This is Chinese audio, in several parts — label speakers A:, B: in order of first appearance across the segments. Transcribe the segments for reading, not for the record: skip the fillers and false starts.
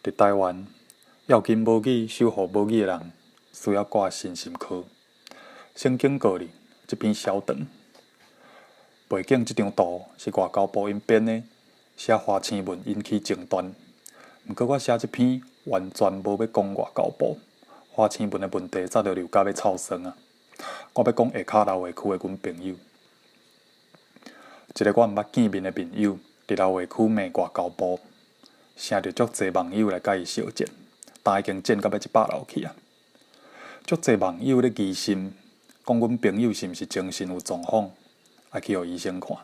A: 伫台湾，要紧母语守护母语的人，需要挂信心课。圣经告哩，这篇小长。背景这张图是外交部因编的，写花青文引起争端。毋过我写这篇完全无要讲外交部，花青文的问题早就流到要臭酸啊！我要讲下骹老围区的阮朋友，一个我毋捌见面的朋友，伫老围区骂外交部，声着足侪网友来甲伊相战，但已经战到要100楼去啊！足侪网友咧疑心，讲阮朋友是毋是精神有状况，爱去互医生看，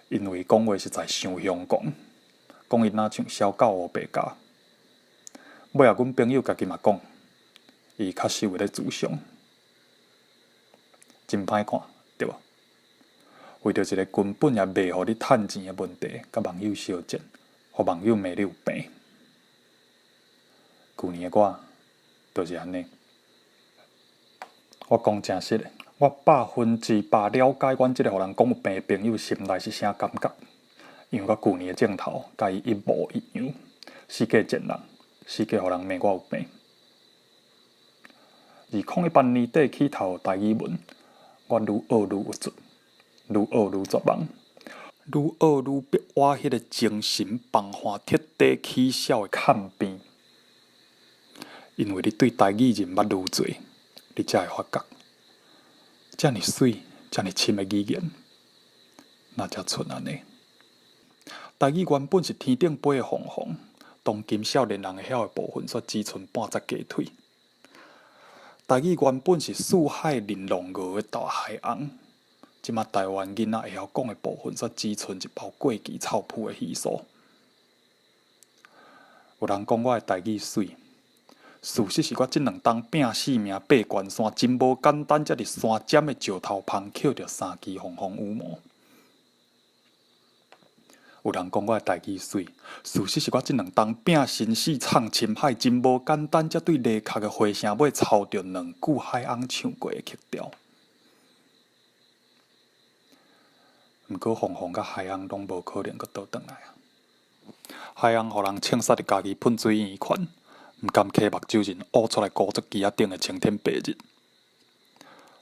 A: 因为讲话实在伤凶狂，讲伊若像小狗乌白家。尾仔阮朋友家己嘛讲，伊确实有咧自伤，真歹看，对无？为着一个根本也袂互你趁钱的问题，甲网友相战，互网友骂你有病。旧年的我，就是安尼。我讲真实的，我100%了解阮即个互人讲有病的朋友心内是啥感觉，因为我旧年的镜头甲伊一模一样，四界贱人，四界互人骂我有病。2018年底起头台语文，我愈学愈有准，愈学愈绝望，愈学愈逼我迄个精神崩坏彻底起笑的坎边。因为你对台语认捌愈侪，你才会发觉，遮尔水、遮尔深的语言，哪才剩安尼？台语原本是天顶飞的凤凰，当今少年人会晓的部分，却只剩半截鸡腿。台语原本是四海玲珑鹅的大海洋，即马台湾囡仔会晓讲的部分，却只剩一包过期臭噗的稀疏。有人讲我的台语水。事实是我这2冬拼死命爬悬山，真无简单，才伫山尖的石头旁捡着3支红红羽毛。有人讲我的台语水，事实是我这2冬拼生死闯深海，真无简单，才对犁壳的回声尾抄着2句海翁唱过的曲调。毋过红红甲海翁拢无可能阁倒转来啊！海翁互人枪杀伫家己喷水圆圈。毋甘开目睭人挖出来高速机仔顶的青天白日，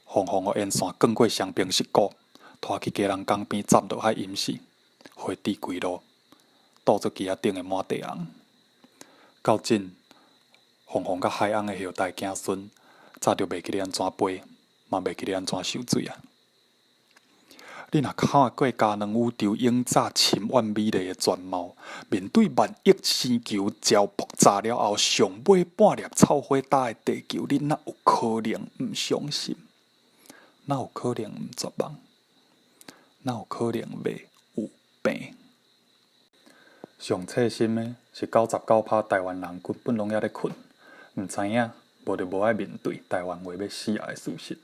A: 红红的烟线卷过双边石鼓，拖去家人江边站落海淹死，花枝归路，倒出机仔顶的满地红。到真，红红甲海翁的后代子孙，早就袂记咧安怎飞，嘛袂记咧安怎受水啊！你若看过嘉南宇宙永早深远美丽的全貌，面对万亿星球焦爆炸了后，上尾半粒臭火打的地球，你哪有可能毋相信？哪有可能毋绝望？哪有可能袂有病？上刺心的是99%台湾人根本拢还咧困，毋知影，无就无爱面对台湾话要死啊的事实。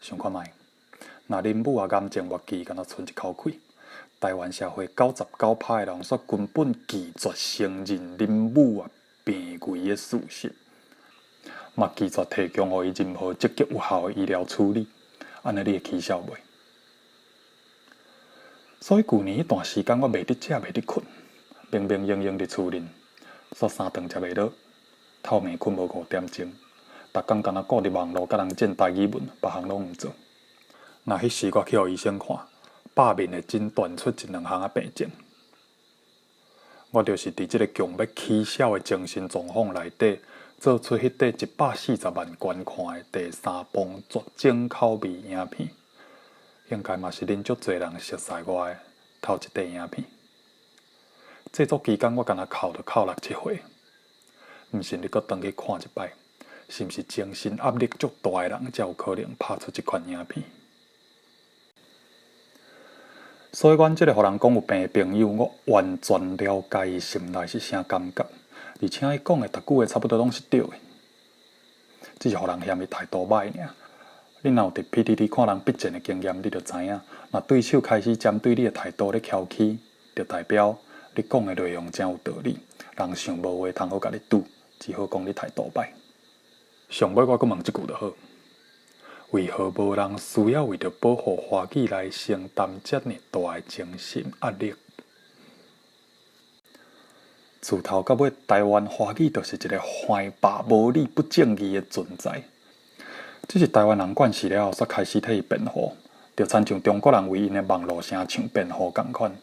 A: 想看觅。若恁母也癌症末期，敢若剩一口气，台湾社会99%的人煞根本拒绝承认恁母病危的事实，嘛拒绝提供予伊任何积极有效的医疗处理，安尼你会起笑袂？所以旧年迄段时间，我袂得食，袂得困，明明营营伫厝恁，煞3顿食袂落，透暝困无5点钟，逐工敢若顾伫网络甲人战台语文，别项拢毋做。若迄时我去互医生看，百面的诊断出1-2项仔病症。我就是伫即个强要起笑的精神状况内底，做出迄块140万观看的第3部绝症口味影片，应该嘛是恁足侪人熟悉我的头一块影片。制作期间我敢若哭6-7回，毋信你阁转去看一摆，是毋是精神压力足大的人才有可能拍出即款影片？所以，阮即个互人讲有病的朋友，我完全了解伊心内是啥感觉，而且伊讲的逐句话差不多拢是对的，只是互人嫌伊态度歹尔。你若有伫 PTT 看人逼战的经验，你就知影，若对手开始针对你的态度咧挑起，就代表你讲的内容真有道理，人想无话通好甲你拄，只好讲你态度歹。上尾我阁问一句就好。为何无人需要为着保护华语来承担遮尔大的精神压力？自头到尾，台湾华语就是一个坏霸、无理、不正义的存在。只是台湾人惯势了后，煞开始替伊辩护，就亲像中国人为因的网络声唱辩护共款。